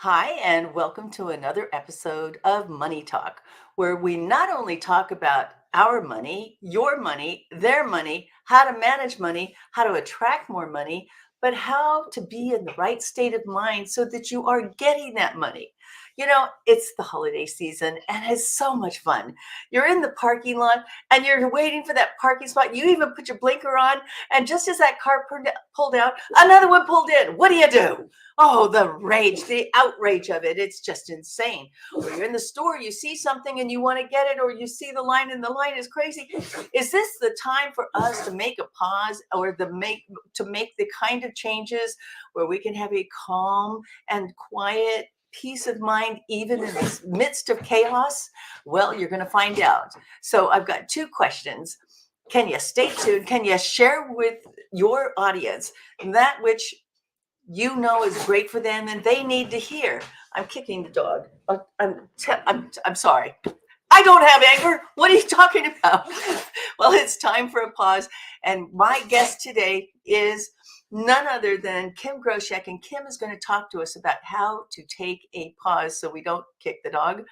Hi, and welcome to another episode of Money Talk, where we not only talk about our money, your money, their money, how to manage money, how to attract more money, but how to be in the right state of mind so that you are getting that money. It's the holiday season and it's so much fun. You're in the parking lot and you're waiting for that parking spot. You even put your blinker on, and just as that car pulled out, another one pulled in. What do? Oh, the rage, the outrage of it. It's just insane. Or you're in the store, you see something and you want to get it, or you see the line and the line is crazy. Is this the time for us to make a pause, or to make the kind of changes where we can have a calm and quiet peace of mind even in the midst of chaos? Well, you're going to find out. So I've got two questions. Can you stay tuned? Can you share with your audience that which you know is great for them and they need to hear? I'm kicking the dog. I'm sorry. I don't have anger. What are you talking about? Well, it's time for a pause. And my guest today is none other than Kim Groshek. And Kim is going to talk to us about how to take a pause so we don't kick the dog.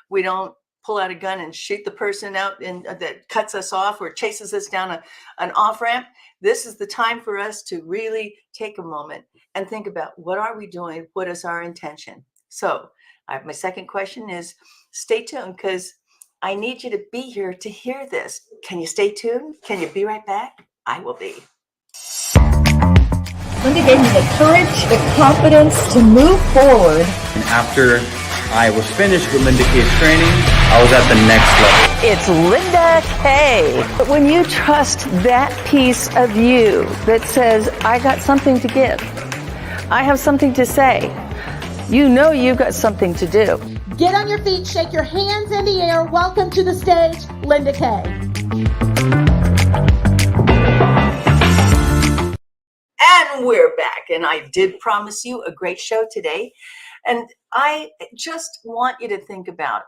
We don't pull out a gun and shoot the person out and that cuts us off or chases us down an off ramp. This is the time for us to really take a moment and think about, what are we doing? What is our intention? So my second question is, stay tuned, because I need you to be here to hear this. Can you stay tuned? Can you be right back? I will be. Linda gave me the courage, the confidence to move forward. And after I was finished with Linda K's training, I was at the next level. It's Linda K. But when you trust that piece of you that says, I got something to give, I have something to say, you know you've got something to do. Get on your feet, shake your hands in the air. Welcome to the stage, Linda K. And we're back. And I did promise you a great show today. And I just want you to think about,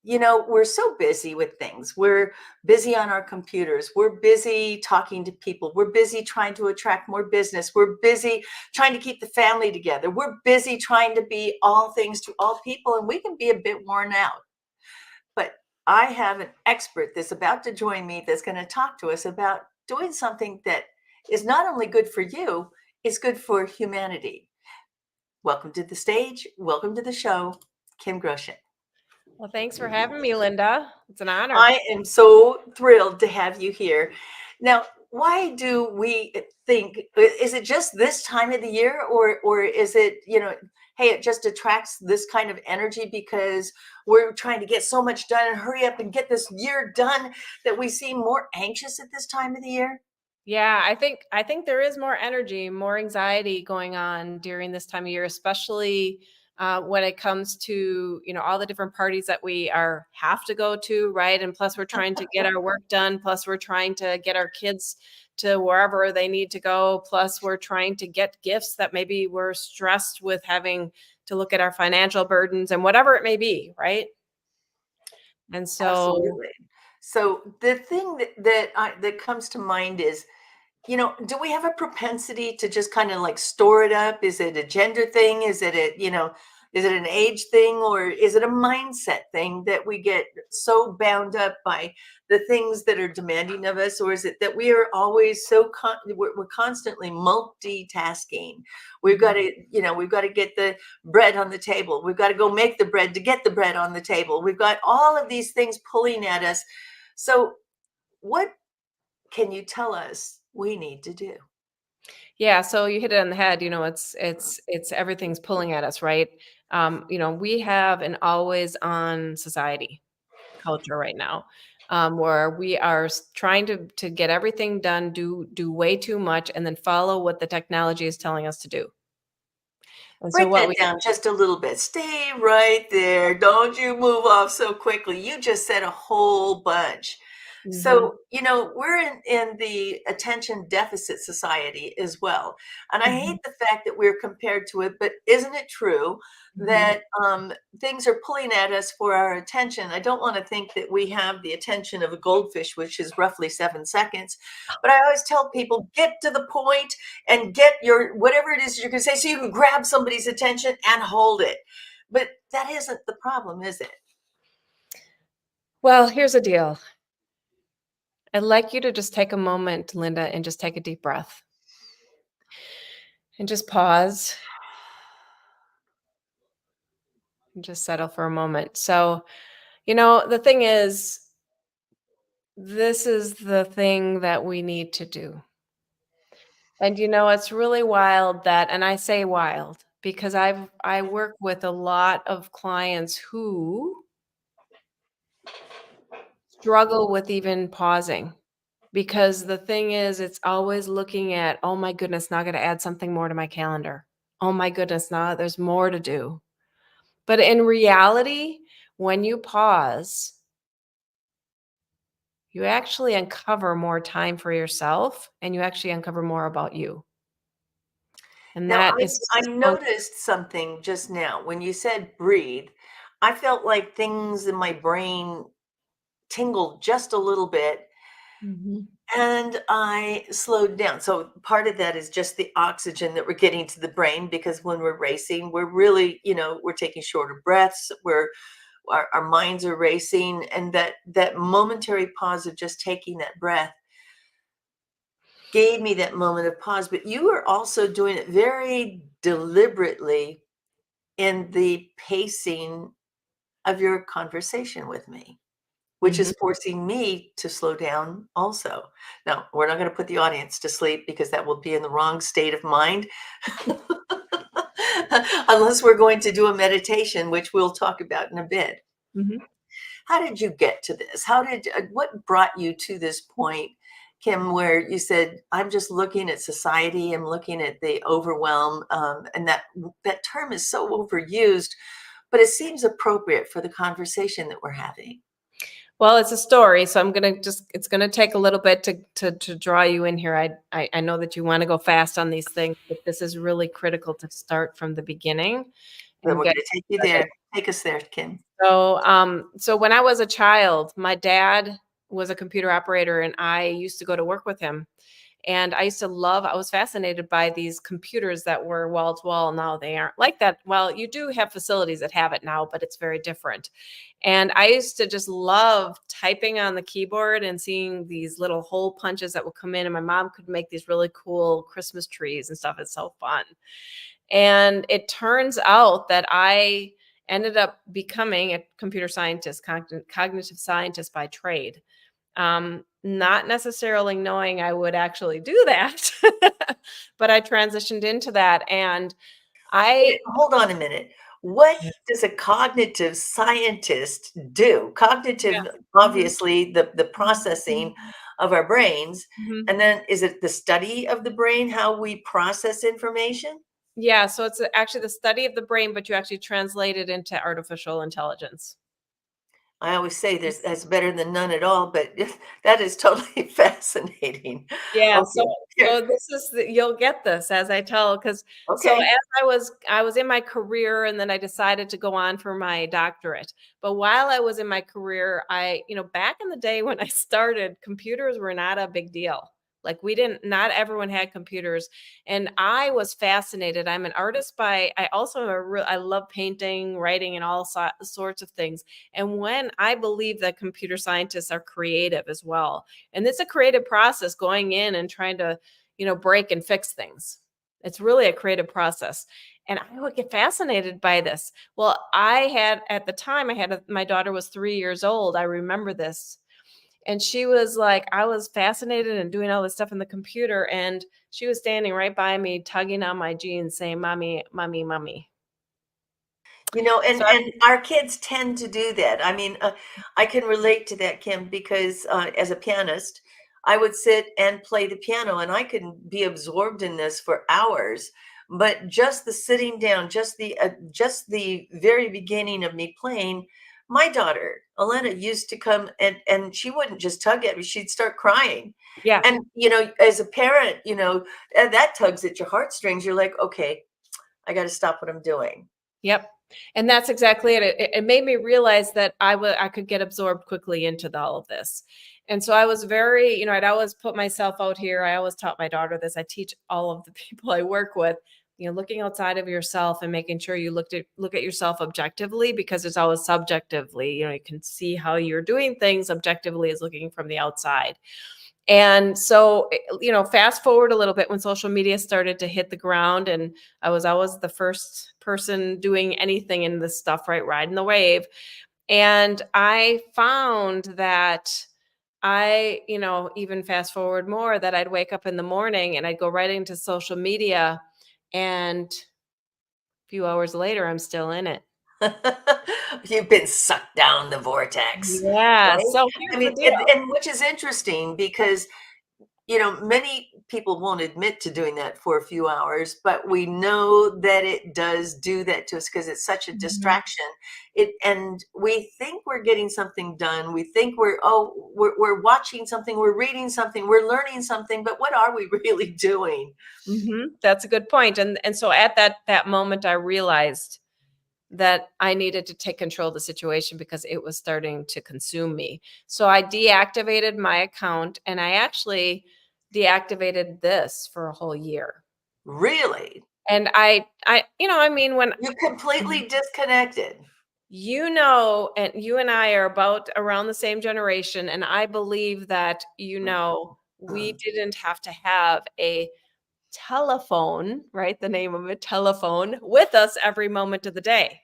we're so busy with things. We're busy on our computers. We're busy talking to people. We're busy trying to attract more business. We're busy trying to keep the family together. We're busy trying to be all things to all people, and we can be a bit worn out. But I have an expert that's about to join me that's going to talk to us about doing something that is not only good for you, it's good for humanity. Welcome to the stage. Welcome to the show, Kim Groshek. Well, thanks for having me, Linda. It's an honor. I am so thrilled to have you here. Now, why do we think, is it just this time of the year, or is it, hey, it just attracts this kind of energy because we're trying to get so much done and hurry up and get this year done that we seem more anxious at this time of the year? Yeah, I think there is more energy, more anxiety going on during this time of year, especially when it comes to, all the different parties that we have to go to, right? And plus we're trying to get our work done. Plus we're trying to get our kids to wherever they need to go. Plus we're trying to get gifts that maybe we're stressed with having to look at our financial burdens and whatever it may be, right? And so, Absolutely. So the thing that comes to mind is, do we have a propensity to just kind of like store it up? Is it a gender thing? Is it is it an age thing, or is it a mindset thing that we get so bound up by the things that are demanding of us? Or is it that we are always we're constantly multitasking? We've got to get the bread on the table. We've got to go make the bread to get the bread on the table. We've got all of these things pulling at us. So what can you tell us we need to do? yeah, so you hit it on the head. It's everything's pulling at us, right? We have an always on society culture right now, where we are trying to get everything done, do way too much, and then follow what the technology is telling us to do. And so Break that down just a little bit. Stay right there. Don't you move off so quickly. You just said a whole bunch. So, we're in the attention deficit society as well. And I hate the fact that we're compared to it, but isn't it true that things are pulling at us for our attention? I don't want to think that we have the attention of a goldfish, which is roughly 7 seconds. But I always tell people, get to the point and get your whatever it is you're going to say so you can grab somebody's attention and hold it. But that isn't the problem, is it? Well, here's the deal. I'd like you to just take a moment, Linda, and just take a deep breath and just pause and just settle for a moment. So, the thing is, this is the thing that we need to do. And it's really wild that, and I say wild because I work with a lot of clients who struggle with even pausing. Because the thing is, it's always looking at, oh my goodness, now I got to add something more to my calendar. Oh my goodness, now there's more to do. But in reality, when you pause, you actually uncover more time for yourself and you actually uncover more about you. And Now, that is I so. noticed something just now. When you said breathe, I felt like things in my brain tingled just a little bit Mhm. and I slowed down. So part of that is just the oxygen that we're getting to the brain because when we're racing, we're really, we're taking shorter breaths, our minds are racing, and that momentary pause of just taking that breath gave me that moment of pause. But you were also doing it very deliberately in the pacing of your conversation with me, which Mhm. is forcing me to slow down also. Now, we're not going to put the audience to sleep because that will be in the wrong state of mind. Unless we're going to do a meditation, which we'll talk about in a bit. Mhm. How did you get to this? What brought you to this point, Kim, where you said, I'm just looking at society, I'm looking at the overwhelm, and that term is so overused, but it seems appropriate for the conversation that we're having. Well, it's a story, so it's gonna take a little bit to draw you in here. I know that you want to go fast on these things, but this is really critical to start from the beginning Then and we're get going to take you started. there. Take us there, Kim. So when I was a child, my dad was a computer operator, and I used to go to work with him. And I was fascinated by these computers that were wall to wall. Now they aren't like that. Well, you do have facilities that have it now, but it's very different. And I used to just love typing on the keyboard and seeing these little hole punches that would come in. And my mom could make these really cool Christmas trees and stuff. It's so fun. And it turns out that I ended up becoming a computer scientist, cognitive scientist by trade. Not necessarily knowing I would actually do that, but I transitioned into that. And I, Wait, hold on a minute. What does a cognitive scientist do? yeah. Cognitive, Mhm. obviously, the processing of our brains. Mhm. And then is it the study of the brain, how we process information? Yeah. So it's actually the study of the brain, but you actually translate it into artificial intelligence. I always say that's better than none at all, but that is totally fascinating. Yeah, so Okay, here. this is you'll get this as I tell, because Okay. as I was in my career, and then I decided to go on for my doctorate. But while I was in my career, back in the day when I started, computers were not a big deal. Like, not everyone had computers, and I was fascinated. I'm an artist I also am I love painting, writing, and all sorts of things. And when I believe that computer scientists are creative as well, and it's a creative process going in and trying to, break and fix things. It's really a creative process. And I would get fascinated by this. Well, at the time, my daughter was 3 years old. I remember this. And she was like, I was fascinated and doing all this stuff in the computer. And she was standing right by me, tugging on my jeans, saying, Mommy, mommy, mommy. And So, and our kids tend to do that. I mean, I can relate to that, Kim, because as a pianist, I would sit and play the piano, and I could be absorbed in this for hours. But just the sitting down, just the very beginning of me playing, my daughter Elena used to come and she wouldn't just tug at me; she'd start crying. yeah. And as a parent, that tugs at your heartstrings. You're like, okay, I got to stop what I'm doing. Yep. And that's exactly it. It made me realize that I could get absorbed quickly into all of this. And so I was very, I'd always put myself out here. I always taught my daughter this. I teach all of the people I work with, looking outside of yourself and making sure you look at yourself objectively, because it's always subjectively. You can see how you're doing things objectively as looking from the outside. And so, fast forward a little bit when social media started to hit the ground, and I was always the first person doing anything in this stuff, right? Riding the wave. And I found that even fast forward more, that I'd wake up in the morning and I'd go right into social media, and a few hours later, I'm still in it. You've been sucked down the vortex, Yeah. right? So I here's the mean, deal. and which is interesting because many people won't admit to doing that for a few hours, but we know that it does do that to us because it's such a Mhm. distraction. And we think we're getting something done. We think we're watching something, we're reading something, we're learning something, but what are we really doing? That's a good point. And so at that moment, I realized that I needed to take control of the situation because it was starting to consume me. So I deactivated my account, and I actually deactivated this for a whole year. Really? And when You completely disconnected. and you and I are about around the same generation, and I believe that we didn't have to have a telephone, right? The name of a telephone with us every moment of the day.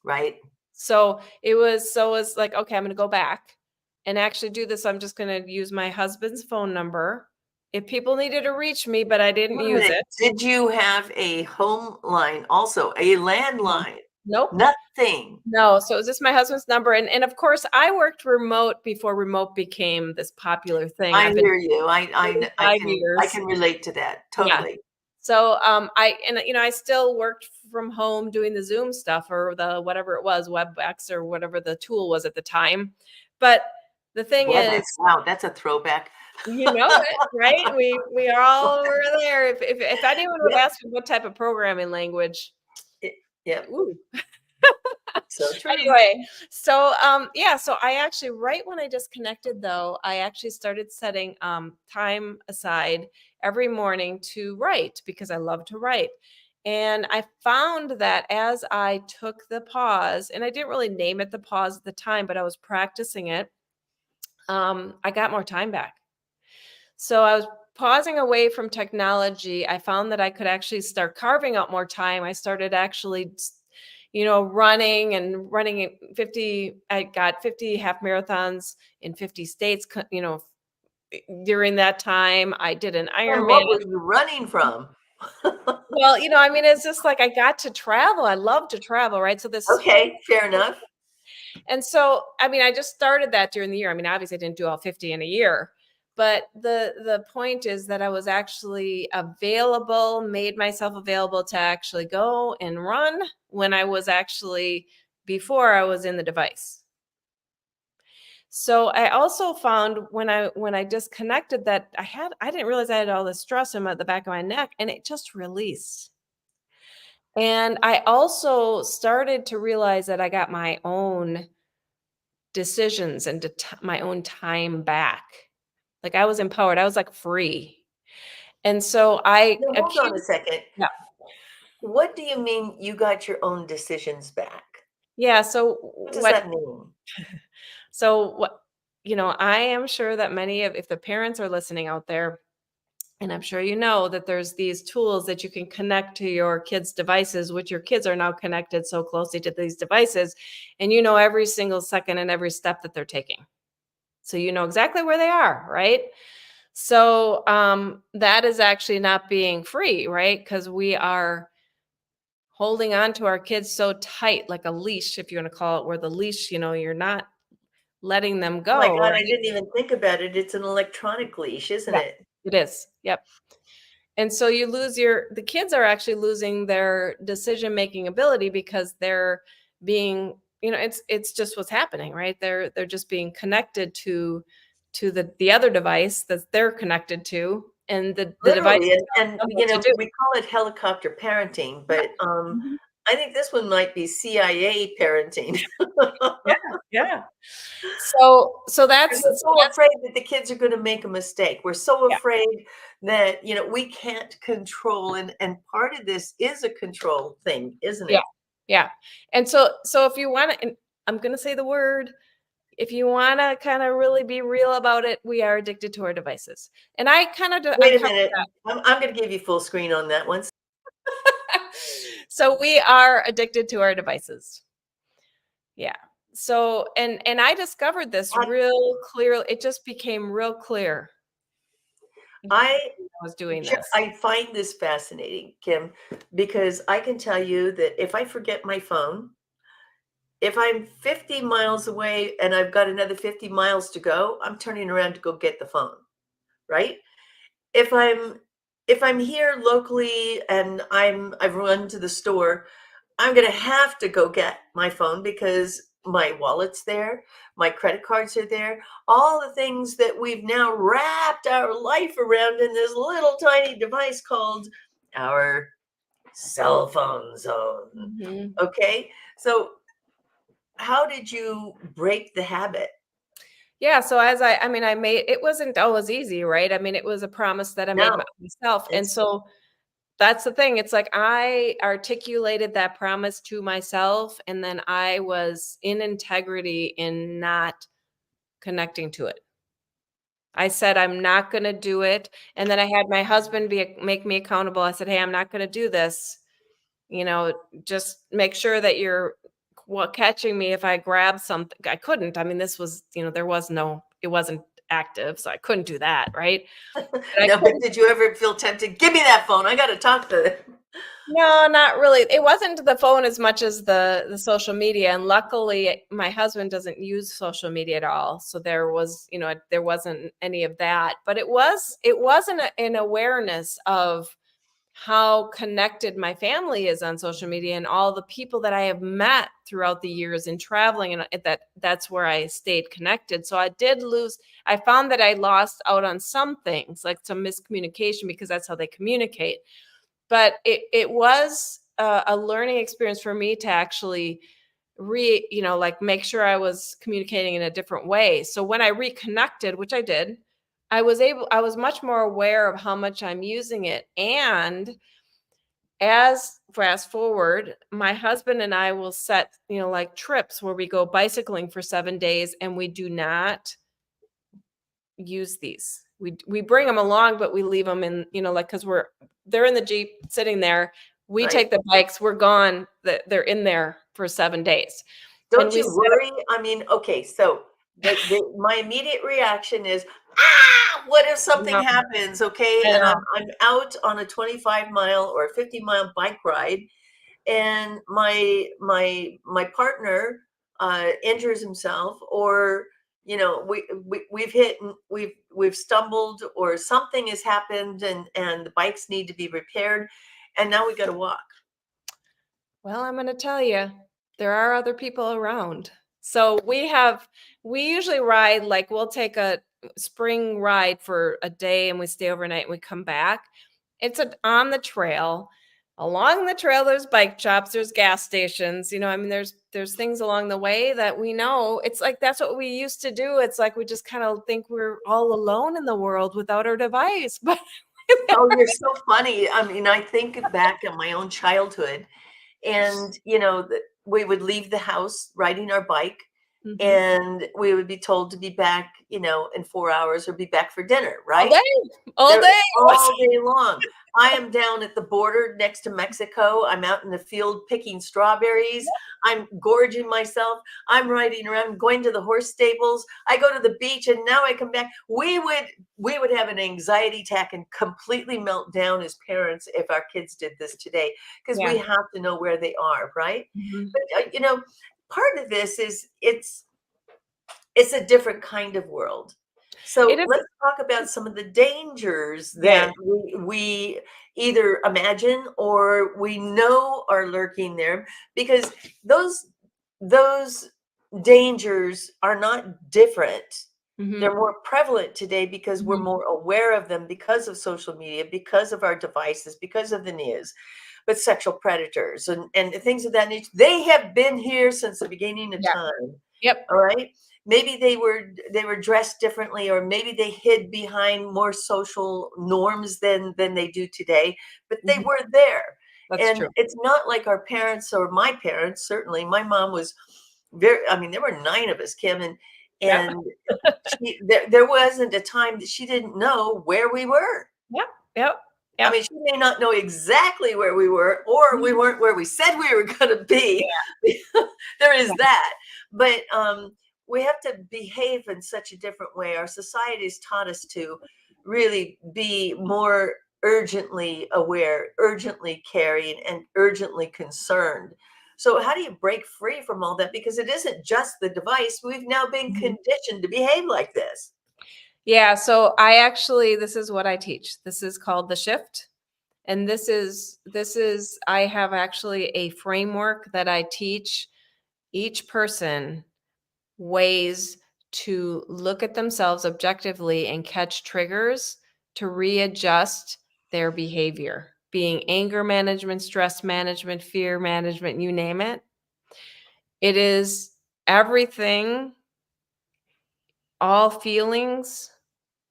Right? So it's like, okay, I'm going to go back and actually do this. I'm just going to use my husband's phone number if people needed to reach me, but I didn't Wait a use minute. it. Did you have a home line also, a No. landline? Nope. Nothing. No. So it was just my husband's number. And of course, I worked remote before remote became this popular thing. I I've been hear you. I 5 I years. can relate to that Yeah. totally. So I still worked from home doing the Zoom stuff or the whatever it was, WebEx or whatever the tool was at the time. But the thing WebEx. is, Wow, that's a throwback. you know it, right? We all were there. If anyone would Yep. ask me what type of programming language, Yep. ooh. So true. Anyway, so so I actually, right when I disconnected though, I actually started setting time aside every morning to write because I love to write. And I found that as I took the pause, and I didn't really name it the pause at the time, but I was practicing it, I got more time back. So I was pausing away from technology. I found that I could actually start carving out more time. I started actually, running at 50. I got 50 half marathons in 50 states, during that time. I did an And Ironman. what were you running from? Well, it's just like I got to travel. I love to travel, right? So this whole Okay, fair enough. And so, I just started that during the year. Obviously I didn't do all 50 in a year, but the point is that I was actually available, made myself available to actually go and run when I was actually before I was in the device. So I also found when I disconnected that I didn't realize I had all this stress in the back of my neck, and it just released. And I also started to realize that I got my own decisions and my own time back. Like I was empowered. I was like free. And so I Now, hold on a accused, second. yeah. What do you mean you got your own decisions back? Yeah. So What does that mean? what, I am sure that if the parents are listening out there, and I'm sure that there's these tools that you can connect to your kids' devices, which your kids are now connected so closely to these devices, and every single second and every step that they're taking. So you know exactly where they are, right? So that is actually not being free, right? Because we are holding on to our kids so tight, like a leash, if you want to call it, where the leash, you're not letting them Oh my go, God, I right? didn't even think about it. It's an electronic leash, isn't Yeah, it? it is. Yep. And so the kids are actually losing their decision making ability because they're being, it's just what's happening, right? They're just being connected to the other device that they're connected to, and the device Literally, is and telling them what to do. we call it helicopter parenting, but Mhm. I think this one might be CIA parenting. Yeah, yeah. So that's We're so so that's afraid that the kids are going to make a mistake. We're so yeah, afraid that, we can't control, and part of this is a control thing, isn't yeah, it? yeah. And so if you want to, and I'm gonna say the word, if you want to kind of really be real about it, we are addicted to our devices. And I kind of Wait a uncovered minute. I'm going to give you full screen on that one. that. So we are addicted to our devices. Yeah. So and I discovered this I, real clearly. It just became real clear I I was doing this. I find this fascinating, Kim, because I can tell you that if I forget my phone, if I'm 50 miles away and I've got another 50 miles to go, I'm turning around to go get the phone, right? If I'm if I'm here locally and I've run to the store, I'm going to have to go get my phone because my wallet's there, my credit cards are there, all the things that we've now wrapped our life around in this little tiny device called our cell phone zone. Mhm. Okay? So, how did you break the habit? Yeah, so as I mean, I made it wasn't always easy, right? I mean, it was a promise that I made No, myself. And it's so that's the thing. It's like I articulated that promise to myself, and then I was in integrity in not connecting to it. I said, I'm not going to do it. And then I had my husband make me accountable. I said, hey, I'm not going to do this. Just make sure that you're catching me if I grab something. I couldn't. I mean, this was, it wasn't active. So I couldn't do that. Right. But I no, but couldn't. did you ever feel tempted? Give me that phone. I got to talk to them. No, not really. It wasn't the phone as much as the social media. And luckily, my husband doesn't use social media at all. So there wasn't any of that. But it was an awareness of how connected my family is on social media and all the people that I have met throughout the years in traveling, and that's where I stayed connected. So I found that I lost out on some things, like some miscommunication, because that's how they communicate. But it was a learning experience for me to actually like make sure I was communicating in a different way. So when I reconnected, which I did, I was much more aware of how much I'm using it. And as fast forward, my husband and I will set, like trips where we go bicycling for 7 days, and we do not use these. We bring them along, but we leave them in, like, because they're in the Jeep sitting there. We Right? take the bikes, we're gone. They're in there for 7 days. And Don't we you set worry? I mean, okay, so my immediate reaction is, what if something up, happens? Okay, I and know. I'm out on a 25-mile or 50-mile bike ride, and my partner injures himself, or we've hit and we've stumbled, or something has happened, and the bikes need to be repaired, and now we got to walk. Well, I'm going to tell you, there are other people around. So we usually ride, like, we'll take a spring ride for a day and we stay overnight and we come back. On the trail. Along the trail, there's bike shops, there's gas stations. I mean, there's things along the way that we know. It's like that's what we used to do. It's like we just kind of think we're all alone in the world without our device. But Oh, you're so funny. I mean, I think back at my own childhood, and we would leave the house riding our bike, Mhm. and we would be told to be back, in 4 hours, or be back for dinner, All right? day, all They're day. all day long. I am down at the border next to Mexico. I'm out in the field picking strawberries. I'm gorging myself. I'm riding around, going to the horse stables. I go to the beach, and now I come back. We would have an anxiety attack and completely melt down as parents if our kids did this today, because Yeah. we have to know where they are, right? Mhm. But part of this is it's a different kind of world. It So is. let's talk about some of the dangers Yeah. that we either imagine or we know are lurking there, because those dangers are not different. Mhm. They're more prevalent today because we're Mhm. more aware of them, because of social media, because of our devices, because of the news. but sexual predators and things of that nature. They have been here since the beginning of Yeah. time. Yep. All right. Maybe they were dressed differently, or maybe they hid behind more social norms than they do today, but they Mhm. were there. That's And true. it's not like our parents or my parents, certainly. My mom was very, I mean, there were 9 of us, Kim, Yep. and there wasn't a time that she didn't know where we were. Yep. Yep. I Yep. mean, she may not know exactly where we were, or we weren't where we said we were going to be. There is that. But we have to behave in such a different way. Our society has taught us to really be more urgently aware, urgently caring, and urgently concerned. So, how do you break free from all that? Because it isn't just the device. We've now been Mhm. conditioned to behave like this. Yeah, so this is what I teach. This is called the shift. And this is I have actually a framework that I teach each person ways to look at themselves objectively and catch triggers to readjust their behavior, being anger management, stress management, fear management, you name it. It is everything, all feelings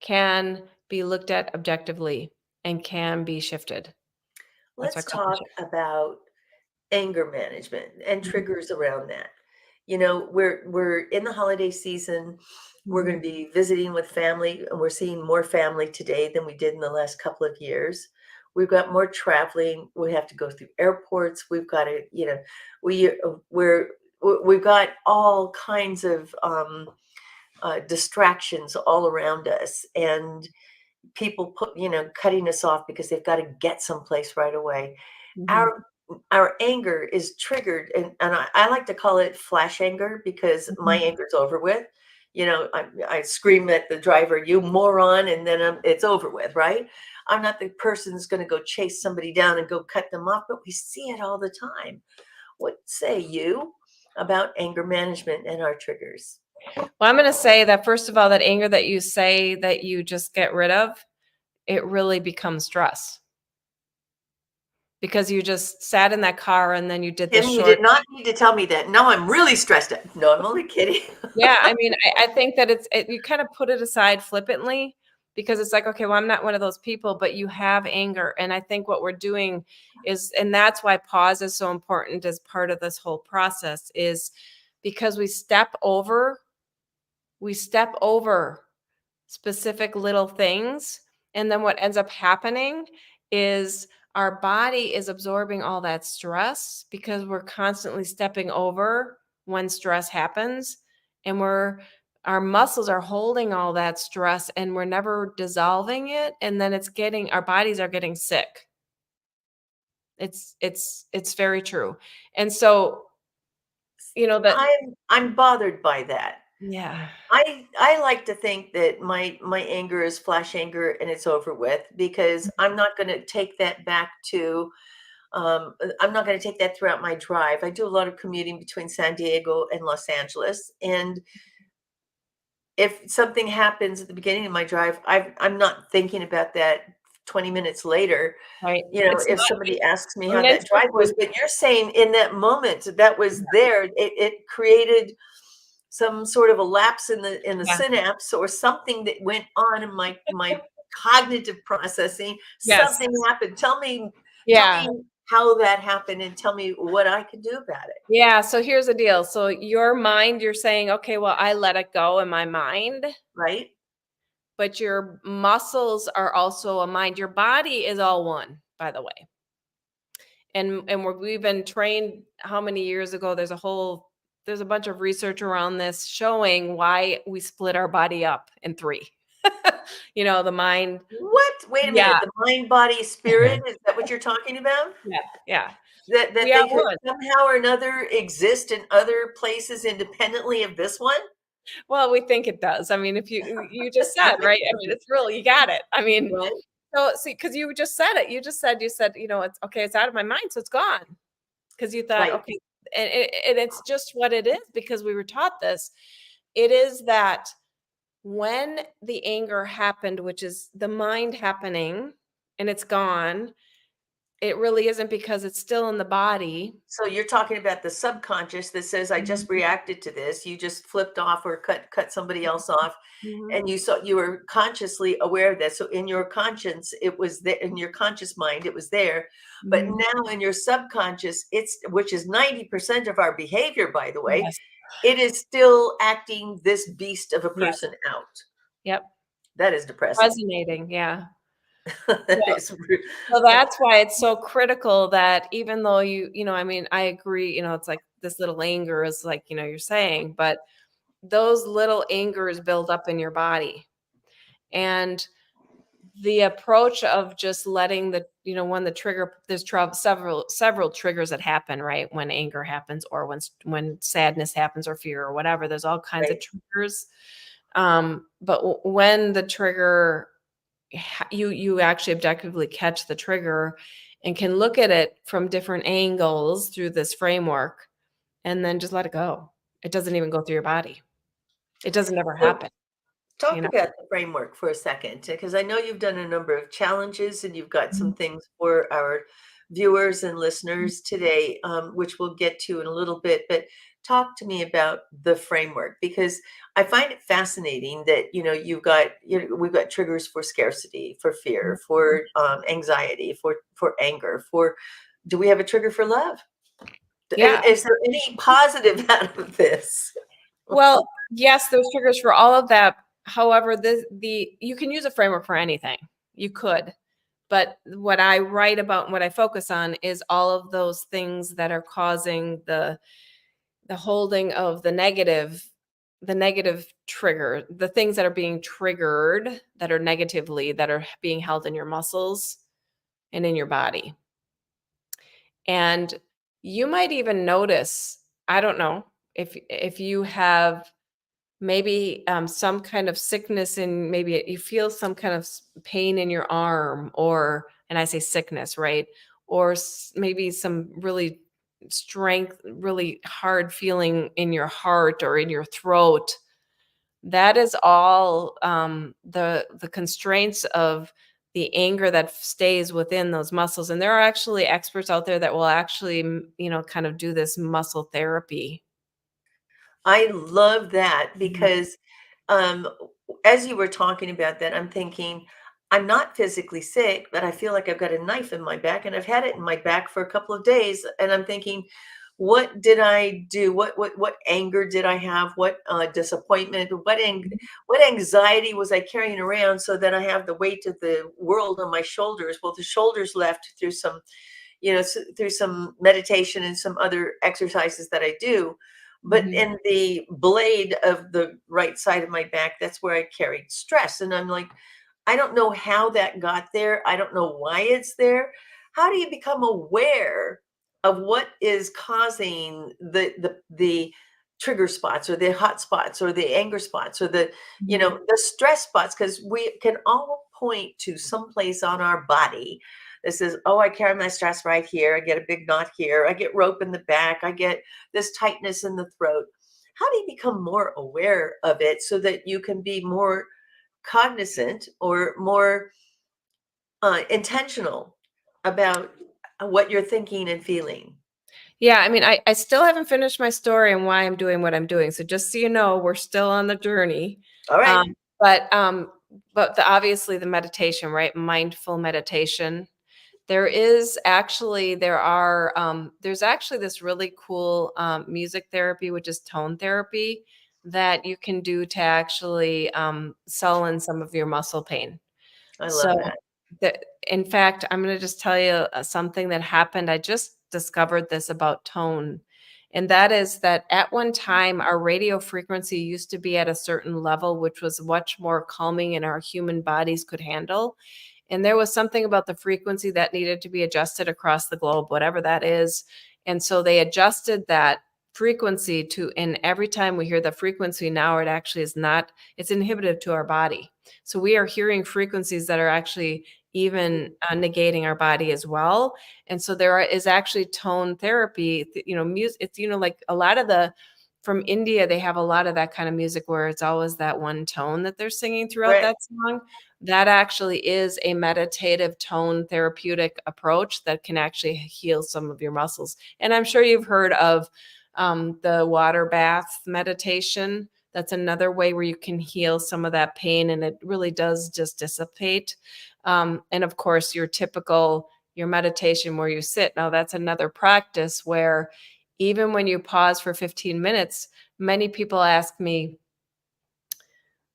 can be looked at objectively and can be shifted. That's why I Let's call it the talk shift. about anger management and Mhm, triggers around that. You know, we're in the holiday season. We're going mhm, to be visiting with family, and we're seeing more family today than we did in the last couple of years. We've got more traveling. We have to go through airports. We've got to, you know, we've got all kinds of distractions all around us, and people cutting us off because they've got to get someplace right away. mhm, Our anger is triggered, and I like to call it flash anger, because my mhm. anger's over with. I scream at the driver, "You moron," and then it's over with, right? I'm not the person that's going to go chase somebody down and go cut them off, but we see it all the time. What say you about anger management and our triggers? Well, I'm gonna say that first of all, that anger that you say that you just get rid of, it really becomes stress because you just sat in that car and then you did the Kim, you short. did not need to tell me that. Now I'm really stressed out. No, I'm only kidding. Yeah, I mean, I think that you kind of put it aside flippantly because it's like, okay, well, I'm not one of those people, but you have anger. And I think what we're doing is, and that's why pause is so important as part of this whole process, is because we step over specific little things. And then what ends up happening is our body is absorbing all that stress because we're constantly stepping over when stress happens. And our muscles are holding all that stress and we're never dissolving it. And then our bodies are getting sick. It's very true. And so, that, I'm bothered by that. yeah. I like to think that my anger is flash anger and it's over with, because I'm not going to take that back to I'm not going to take that throughout my drive. I do a lot of commuting between San Diego and Los Angeles, and if something happens at the beginning of my drive, I'm not thinking about that 20 minutes later. Right. It's If not somebody asks me we're how meant that to drive was, but you're saying in that moment that was there, it created some sort of a lapse in the yeah. synapse, or something that went on in my cognitive processing. Yes. Something happened. Tell Yeah. me how that happened, and tell me what I can do about it, Yeah, so here's the deal. So your mind, you're saying, okay, well, I let it go in my mind, right? but your muscles are also a mind. Your body is all one, by the way. And we've been trained how many years ago? There's a bunch of research around this showing why we split our body up in three. The mind. What? Wait a Yeah. minute. The mind, body, spirit, is that what you're talking about? Yeah. Yeah. That We are they could one. somehow or another exist in other places independently of this one? Well, we think it does. I mean, if you just said, right? I mean, it's real. You got it. I mean, Right? so see, because you just said it. You said, it's okay. It's out of my mind, so it's gone. Because you thought, Right. okay, and it's just what it is because we were taught this. It is that when the anger happened, which is the mind happening, and it's gone, it really isn't because it's still in the body. So you're talking about the subconscious that says, I just reacted to this. You just flipped off or cut somebody else off, Mhm. and you were consciously aware of that. So in your conscience, it was there. In your conscious mind, it was there. But Mhm. now in your subconscious, it's which is 90% of our behavior, by the way, Yes. it is still acting this beast of a Yes. person out. Yep. That is depressing. Resonating, yeah. That is So that's why it's so critical that even though I mean, I agree, it's like this little anger is like, you're saying, but those little angers build up in your body. And the approach of just letting when the trigger, there's several triggers that happen, right? When anger happens or when sadness happens or fear or whatever, there's all kinds of right. triggers. But when the trigger you actually objectively catch the trigger and can look at it from different angles through this framework and then just let it go. It doesn't even go through your body. It doesn't ever So happen, you talk know? about the framework for a second, because I know you've done a number of challenges and you've got some Mhm. things for our viewers and listeners today, which we'll get to in a little bit. But talk to me about the framework, because I find it fascinating that we've got triggers for scarcity, for fear, for anxiety, for anger, for do we have a trigger for love? Yeah. Is there any positive out of this? Well, yes, there's triggers for all of that. However, the you can use a framework for anything. You could. But what I write about and what I focus on is all of those things that are causing the holding of the negative trigger, the things that are being triggered that are negatively that are being held in your muscles and in your body. And you might even notice, I don't know, if you have maybe some kind of sickness in maybe you feel some kind of pain in your arm or and I say sickness, right? Or maybe some really strength, really hard feeling in your heart or in your throat. That is all the constraints of the anger that stays within those muscles. And there are actually experts out there that will actually, kind of do this muscle therapy. I love that Mhm. because, um, as you were talking about that, I'm thinking, I'm not physically sick, but I feel like I've got a knife in my back, and I've had it in my back for a couple of days, and I'm thinking, what did I do? What anger did I have? What disappointment? What anxiety was I carrying around so that I have the weight of the world on my shoulders? Well, the shoulders left through some through some meditation and some other exercises that I do. But Mhm. in the blade of the right side of my back, that's where I carried stress. And I'm like, I don't know how that got there. I don't know why it's there. How do you become aware of what is causing the trigger spots or the hot spots or the anger spots or Mhm. the stress spots? Because we can all point to some place on our body that says, oh, I carry my stress right here. I get a big knot here. I get rope in the back. I get this tightness in the throat. How do you become more aware of it so that you can be more cognizant or more intentional about what you're thinking and feeling? Yeah, I mean, I still haven't finished my story and why I'm doing what I'm doing. So just so you know, we're still on the journey. All right. Um, but um, obviously the meditation, right? Mindful meditation. There's actually this really cool music therapy, which is tone therapy, that you can do to actually sullen some of your muscle pain. I love So, that. in fact, I'm going to just tell you something that happened. I just discovered this about tone. And that is that at one time, our radio frequency used to be at a certain level, which was much more calming and our human bodies could handle. And there was something about the frequency that needed to be adjusted across the globe, whatever that is. And so they adjusted that frequency and every time we hear the frequency now, it actually is not, it's inhibitive to our body. So we are hearing frequencies that are actually even negating our body as well. And so is actually tone therapy, music, it's, like a lot of the from India, they have a lot of that kind of music where it's always that one tone that they're singing throughout Right. that song. That actually is a meditative tone therapeutic approach that can actually heal some of your muscles. And I'm sure you've heard of the water bath meditation. That's another way where you can heal some of that pain, and it really does just dissipate. And of course, your meditation where you sit. Now, that's another practice where even when you pause for 15 minutes, many people ask me,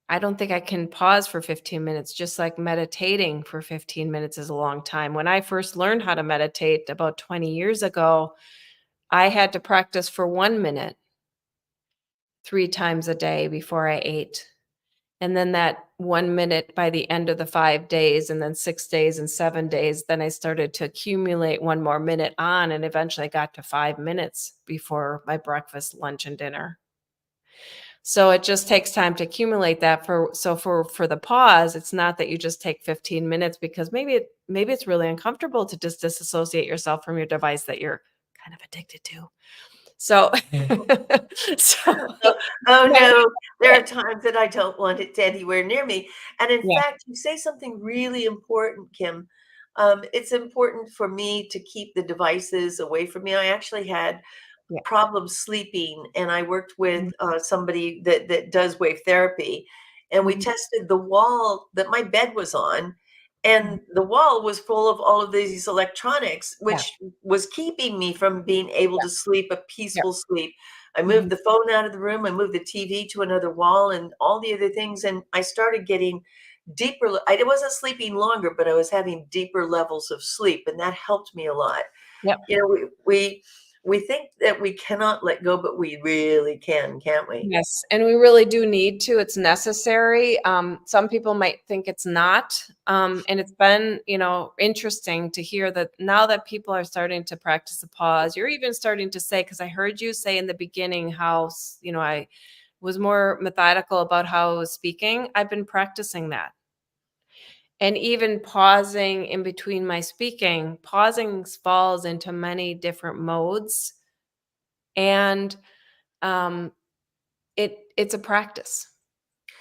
I don't think I can pause for 15 minutes, just like meditating for 15 minutes is a long time. When I first learned how to meditate about 20 years ago, I had to practice for 1 minute 3 times a day before I ate. And then that 1 minute by the end of the 5 days, and then 6 days and 7 days, then I started to accumulate one more minute on, and eventually I got to 5 minutes before my breakfast, lunch, and dinner. So it just takes time to accumulate that. For the pause, it's not that you just take 15 minutes, because maybe it's really uncomfortable to just disassociate yourself from your device that you're kind of addicted to. So so Oh, oh yeah, no, there are times that I don't want it anywhere near me. And in yeah, fact, you say something really important, Kim. It's important for me to keep the devices away from me. I actually had yeah. problems sleeping, and I worked with Mhm, somebody that does wave therapy, and we mhm, tested the wall that my bed was on, mhm. and the wall was full of all of these electronics, Yeah, which was keeping me from being able yeah, to sleep a yeah. peaceful sleep. I moved Mhm, the phone out of the room, I moved the TV to another wall, and all the other things, and I started getting I wasn't sleeping longer, but I was having deeper levels of sleep, and that helped me a lot. yep. You know, we think that we cannot let go, but we really can, can't we? Yes, and we really do need to. It's necessary. Some people might think it's not. And it's been, interesting to hear that now that people are starting to practice the pause, you're even starting to say, because I heard you say in the beginning how, I was more methodical about how I was speaking. I've been practicing that. And even pausing in between my speaking, pausing falls into many different modes. And um, it's a practice.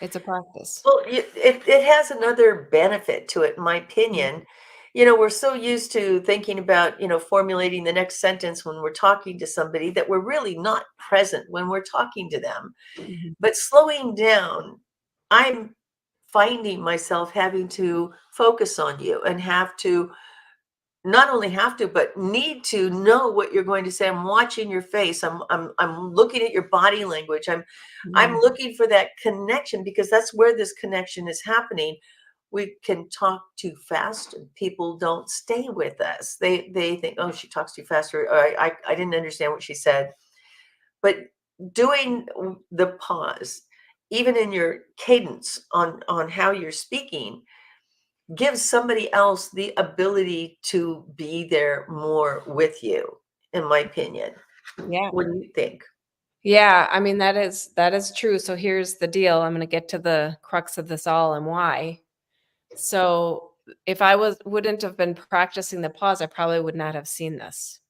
It's a practice. Well, it has another benefit to it, in my Mhm, opinion. We're so used to thinking about, formulating the next sentence when we're talking to somebody that we're really not present when we're talking to them. mhm, But slowing down, I'm finding myself having to focus on you and have to not only have to, but need to know what you're going to say. I'm watching your face. I'm looking at your body language. I'm mhm. looking for that connection, because that's where this connection is happening. We can talk too fast and people don't stay with us. They think, oh, she talks too fast, or I didn't understand what she said. But doing the pause, even in your cadence on how you're speaking, gives somebody else the ability to be there more with you, in my opinion. Yeah. What do you think? Yeah, I mean, that is true. So here's the deal. I'm gonna get to the crux of this all and why. So if I wouldn't have been practicing the pause, I probably would not have seen this.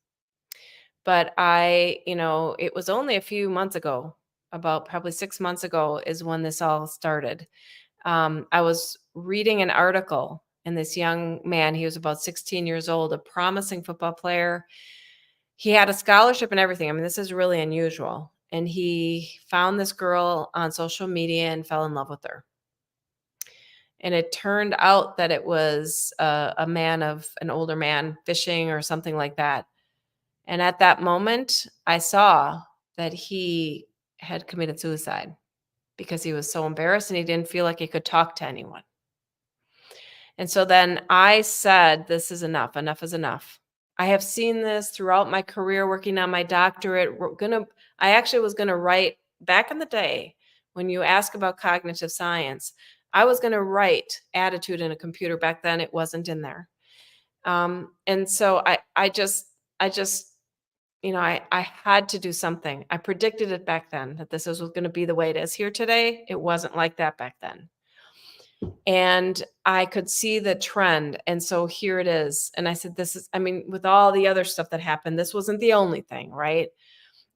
But it was only a few months ago, about probably 6 months ago is when this all started. I was reading an article, and this young man, he was about 16 years old, a promising football player. He had a scholarship and everything. I mean, this is really unusual. And he found this girl on social media and fell in love with her. And it turned out that it was an older man fishing or something like that. And at that moment, I saw that he had committed suicide because he was so embarrassed and he didn't feel like he could talk to anyone. And so then I said, this is enough. Enough is enough. I have seen this throughout my career working on my doctorate. I actually was going to write back in the day when you ask about cognitive science, I was going to write attitude in a computer. Back then it wasn't in there. And so I just, I had to do something. I predicted it back then that this was going to be the way it is here today. It wasn't like that back then. And I could see the trend, and so here it is, and I said, with all the other stuff that happened, this wasn't the only thing, right?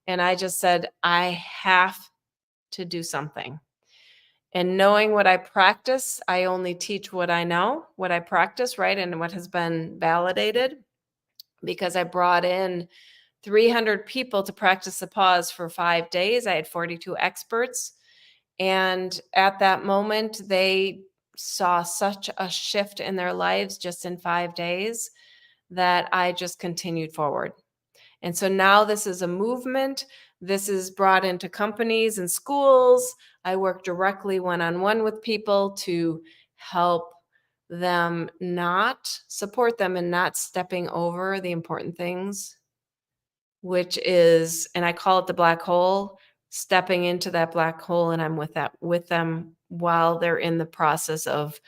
And I just said, I have to do something. And knowing what I practice, I only teach what I know, what I practice, right? And what has been validated, because I brought in 300 people to practice the pause for 5 days. I had 42 experts. And at that moment, they saw such a shift in their lives just in 5 days that I just continued forward. And so now this is a movement. This is brought into companies and schools. I work directly one-on-one with people to help them not support them and not stepping over the important things, which is, and I call it the black hole, stepping into that black hole. And I'm with them while they're in the process of,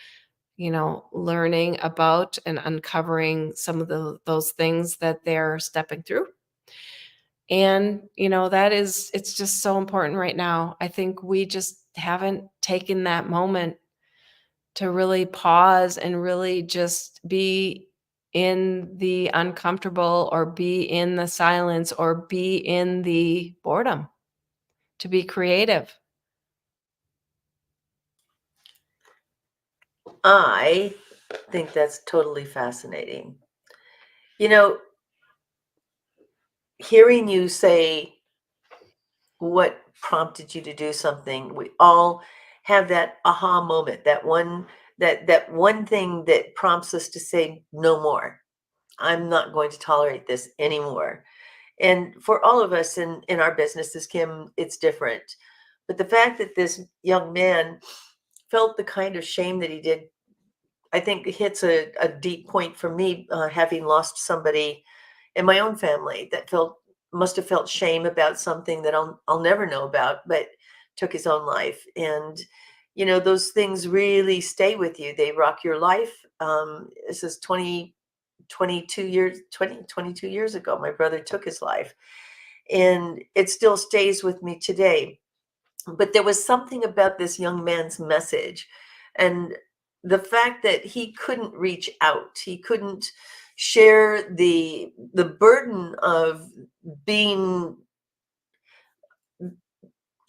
learning about and uncovering some of those things that they're stepping through. And, it's just so important right now. I think we just haven't taken that moment to really pause and really just be in the uncomfortable, or be in the silence, or be in the boredom, to be creative. I think that's totally fascinating. You know, hearing you say what prompted you to do something, we all have that aha moment, that one thing that prompts us to say no more. I'm not going to tolerate this anymore. And for all of us in our businesses, Kim, it's different. But the fact that this young man felt the kind of shame that he did, I think hits a deep point for me, having lost somebody in my own family that must have felt shame about something that I'll never know about, but took his own life. And those things really stay with you. They rock your life. This is 22 years ago, my brother took his life, and it still stays with me today. But there was something about this young man's message, and the fact that he couldn't reach out, he couldn't share the burden of being,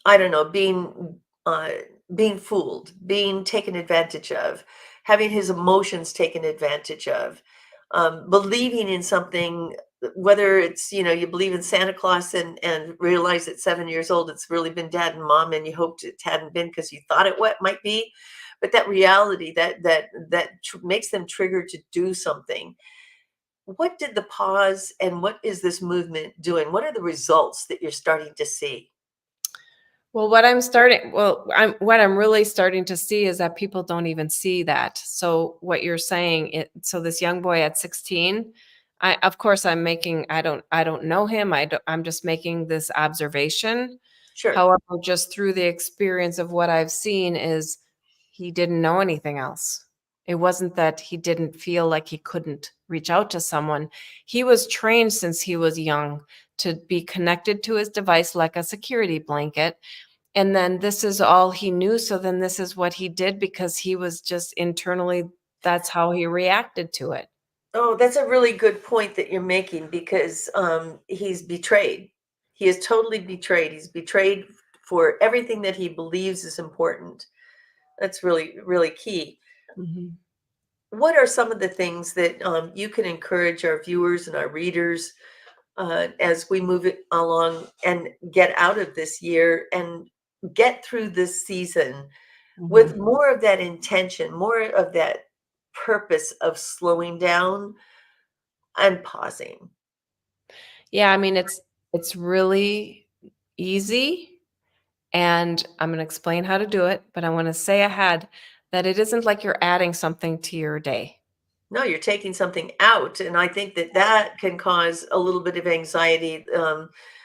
I don't know, uh, being fooled, being taken advantage of, having his emotions taken advantage of, believing in something, whether it's, you believe in Santa Claus and realize at 7 years old it's really been dad and mom, and you hoped it hadn't been because you thought it what might be, but that reality that makes them triggered to do something. What did the pause and what is this movement doing? What are the results that you're starting to see? Well, what I'm really starting to see is that people don't even see that. So what you're saying, so this young boy at 16, of course I don't know him. I'm just making this observation. Sure. However, just through the experience of what I've seen, is he didn't know anything else. It wasn't that he didn't feel like he couldn't reach out to someone. He was trained since he was young to be connected to his device like a security blanket. And then this is all he knew. So then this is what he did, because he was just internally, that's how he reacted to it. Oh, that's a really good point that you're making, because he's betrayed. He is totally betrayed. He's betrayed for everything that he believes is important. That's really, really key. Mhm. What are some of the things that you can encourage our viewers and our readers as we move it along and get out of this year and get through this season with Mhm. more of that intention, more of that purpose of slowing down and pausing? Yeah, I mean, it's really easy, and I'm going to explain how to do it, but I want to say ahead that it isn't like you're adding something to your day. No, you're taking something out, and I think that can cause a little bit of anxiety.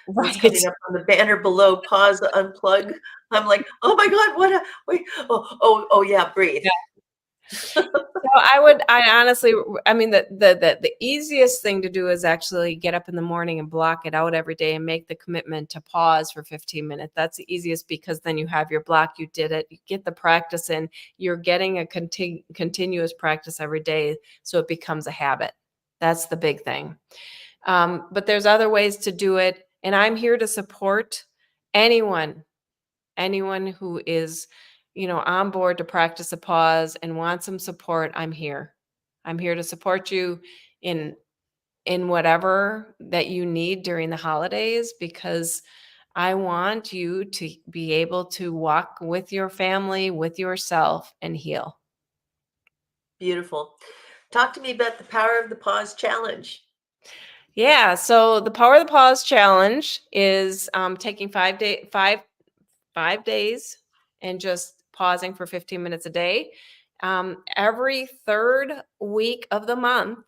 What's Right. coming up on the banner below, pause, unplug. I'm like, "Oh my god, wait, oh, yeah, breathe." So I honestly, I mean, the easiest thing to do is actually get up in the morning and block it out every day and make the commitment to pause for 15 minutes. That's the easiest, because then you have your block, you did it, you get the practice in, you're getting a continuous practice every day. So it becomes a habit. That's the big thing. But there's other ways to do it. And I'm here to support anyone, anyone who is, on board to practice a pause and wants some support. I'm here. I'm here to support you in whatever that you need during the holidays, because I want you to be able to walk with your family, with yourself, and heal. Beautiful. Talk to me about the Power of the Pause challenge. Yeah. So the Power of the Pause challenge is taking 5 days and just pausing for 15 minutes a day. Every third week of the month,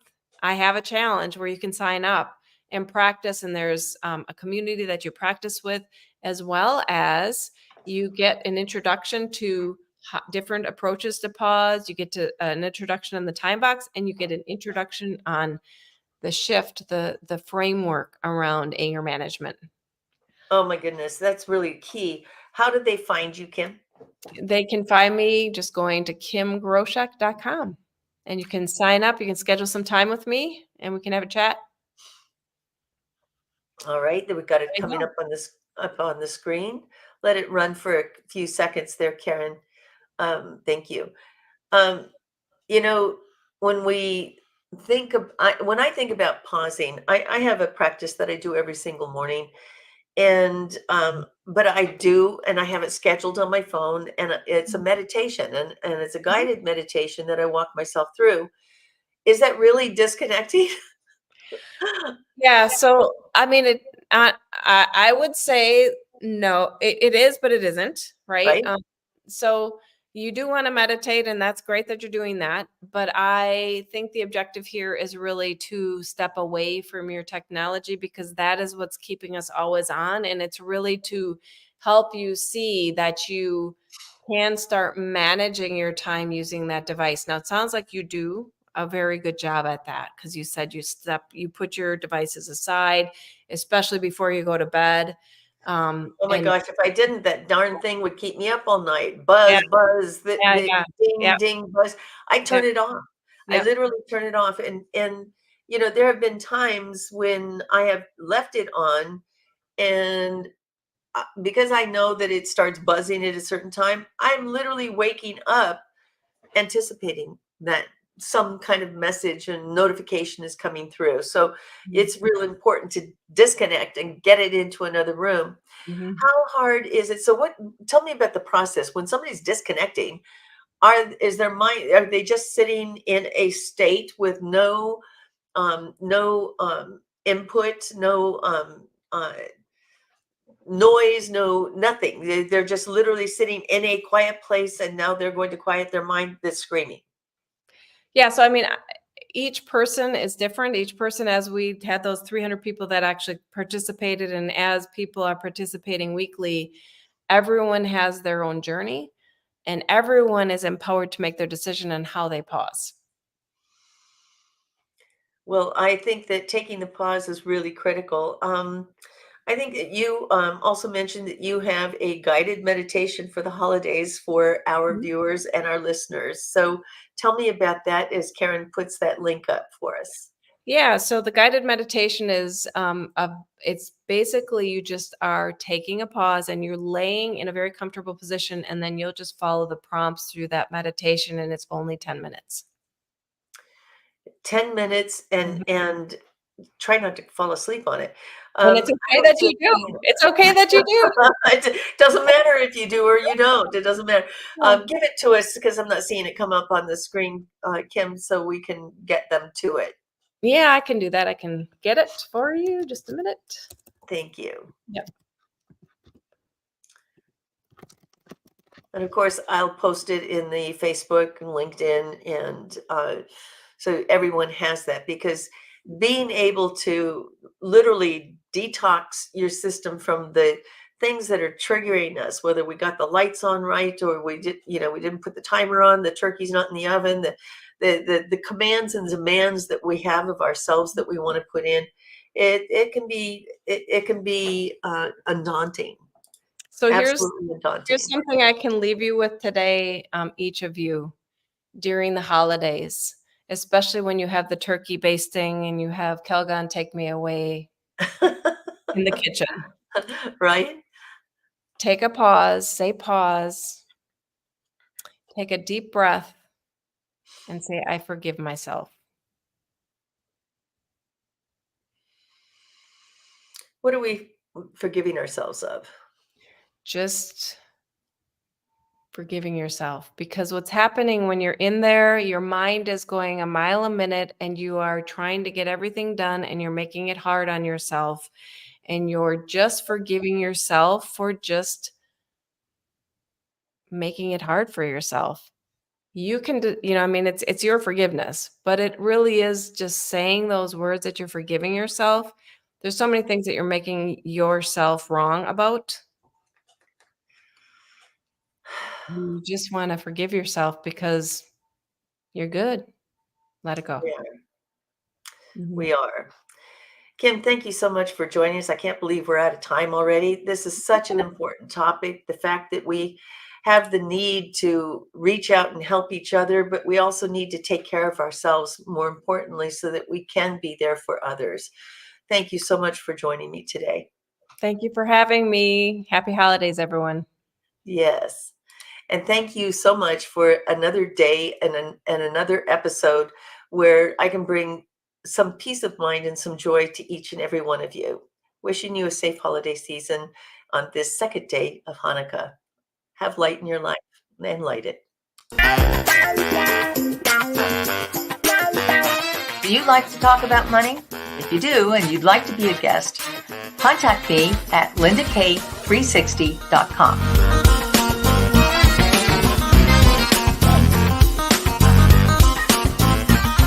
I have a challenge where you can sign up and practice. And there's a community that you practice with, as well as you get an introduction to different approaches to pause. You get to an introduction on the time box, and you get an introduction on the shift, the framework around anger management. Oh my goodness, that's really key. How did they find you, Kim? They can find me just going to kimgroshek.com, and you can sign up. You can schedule some time with me, and we can have a chat. All right, then we've got it There you coming go. up on the screen. Let it run for a few seconds there, Karen. Thank you. Um, you know, when we when I think about pausing, I have a practice that I do every single morning, and but I do, and I have it scheduled on my phone, and it's a meditation, and it's a Mhm. guided meditation that I walk myself through. Is that really disconnecting? Yeah, so I mean, I would say no, it is, but it isn't, right? Right? So you do want to meditate, and that's great that you're doing that. But I think the objective here is really to step away from your technology, because that is what's keeping us always on. And it's really to help you see that you can start managing your time using that device. Now, it sounds like you do a very good job at that, because you said you put your devices aside, especially before you go to bed. Oh my And gosh, if I didn't, that darn thing would keep me up all night. yeah, Buzz, buzz, yeah, the yeah, ding, yep, ding, buzz. I turn yep, it off. I yep. literally turn it off. And there have been times when I have left it on, and because I know that it starts buzzing at a certain time, I'm literally waking up anticipating that some kind of message and notification is coming through. So Mhm, it's real important to disconnect and get it into another room. mhm. How hard is it? So tell me about the process when somebody's disconnecting. Is their mind, are they just sitting in a state with no input, no noise, no nothing? They're just literally sitting in a quiet place, and now they're going to quiet their mind that's screaming. Yeah, so I mean, each person is different. Each person, as we had those 300 people that actually participated, and as people are participating weekly, everyone has their own journey, and everyone is empowered to make their decision on how they pause. Well, I think that taking the pause is really critical. I think that you also mentioned that you have a guided meditation for the holidays for our Mhm. viewers and our listeners. So tell me about that as Karen puts that link up for us. Yeah, so the guided meditation is it's basically you just are taking a pause and you're laying in a very comfortable position, and then you'll just follow the prompts through that meditation, and it's only 10 minutes. 10 minutes, Mhm. and try not to fall asleep on it. And it's I okay was that you do. It's okay that you do. it doesn't matter if you do or you don't. It doesn't matter. Yeah. Give it to us because I'm not seeing it come up on the screen, Kim, so we can get them to it. Yeah, I can do that. I can get it for you. Just a minute. Thank you. Yep. And of course, I'll post it in the Facebook and LinkedIn, and so everyone has that, because being able to literally detox your system from the things that are triggering us, whether we got the lights on right or we didn't put the timer on, the turkey's not in the oven, the commands and demands that we have of ourselves that we want to put in, it can be daunting, So absolutely here's daunting. something I can leave you with today, each of you, during the holidays, especially when you have the turkey basting and you have Kelgan take me away. in the kitchen. Right? Take a pause, say pause, take a deep breath, and say, I forgive myself. What are we forgiving ourselves of? Just forgiving yourself, because what's happening when you're in there, your mind is going a mile a minute and you are trying to get everything done and you're making it hard on yourself, and you're just forgiving yourself for just making it hard for yourself. You can do, I mean, it's your forgiveness, but it really is just saying those words that you're forgiving yourself. There's so many things that you're making yourself wrong about. You just want to forgive yourself because you're good. Let it go. Yeah, Mhm. we are. Kim, thank you so much for joining us. I can't believe we're out of time already. This is such an important topic. The fact that we have the need to reach out and help each other, but we also need to take care of ourselves more importantly so that we can be there for others. Thank you so much for joining me today. Thank you for having me. Happy holidays, everyone. Yes. And thank you so much for another day and another episode where I can bring some peace of mind and some joy to each and every one of you. Wishing you a safe holiday season on this second day of Hanukkah. Have light in your life and light it. Do you like to talk about money? If you do and you'd like to be a guest, contact me at lindak360.com.